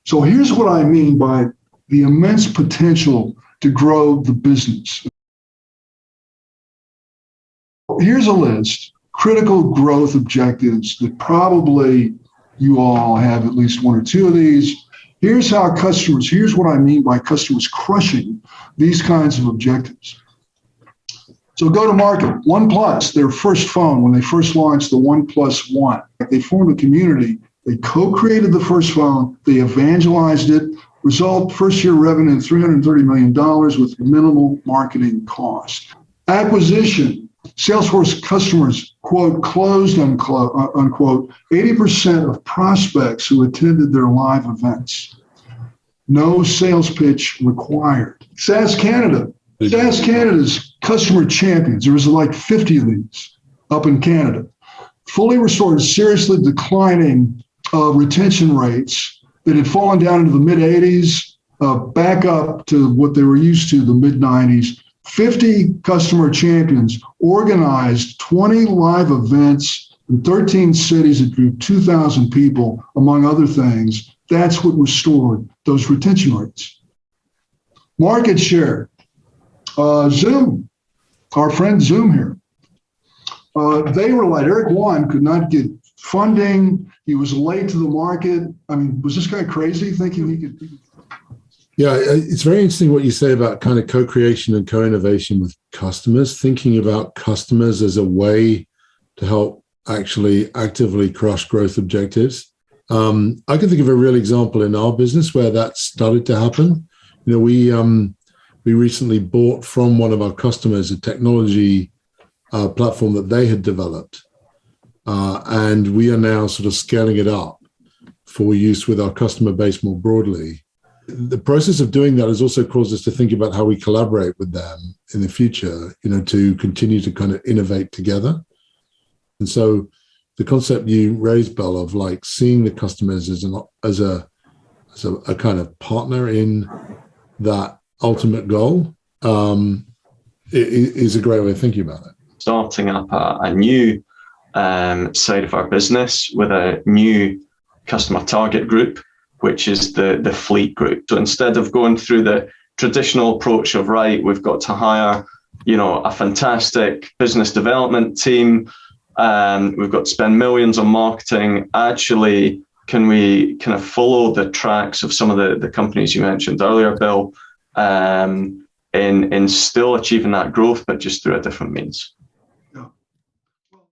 So here's what I mean by the immense potential to grow the business. Here's a list, critical growth objectives that probably you all have at least one or two of these. Here's what I mean by customers crushing these kinds of objectives. So go to market, OnePlus, their first phone, when they first launched the OnePlus One, they formed a community. They co-created the first phone, they evangelized it, result first year revenue $330 million with minimal marketing cost. Acquisition, Salesforce customers, quote, closed, unquote, 80% of prospects who attended their live events. No sales pitch required. SaaS Canada's customer champions, there was like 50 of these up in Canada, fully restored seriously declining retention rates that had fallen down into the mid-80s, back up to what they were used to, the mid-90s. 50 customer champions organized 20 live events in 13 cities that drew 2,000 people, among other things. That's what restored those retention rates. Market share. Zoom, our friend Zoom here. They were like, Eric Yuan could not get funding. He was late to the market. I mean, was this guy crazy thinking he could? Yeah, it's very interesting what you say about kind of co-creation and co-innovation with customers, thinking about customers as a way to help actually actively crush growth objectives. I can think of a real example in our business where that started to happen. You know, we recently bought from one of our customers a technology platform that they had developed. And we are now sort of scaling it up for use with our customer base more broadly. The process of doing that has also caused us to think about how we collaborate with them in the future, you know, to continue to kind of innovate together. And so the concept you raised, Bill, of like seeing the customers as a kind of partner in that ultimate goal is a great way of thinking about it. Starting up a new side of our business with a new customer target group, which is the fleet group. So instead of going through the traditional approach of, right, we've got to hire, you know, a fantastic business development team, and we've got to spend millions on marketing, actually, can we kind of follow the tracks of some of the companies you mentioned earlier, Bill, in still achieving that growth, but just through a different means?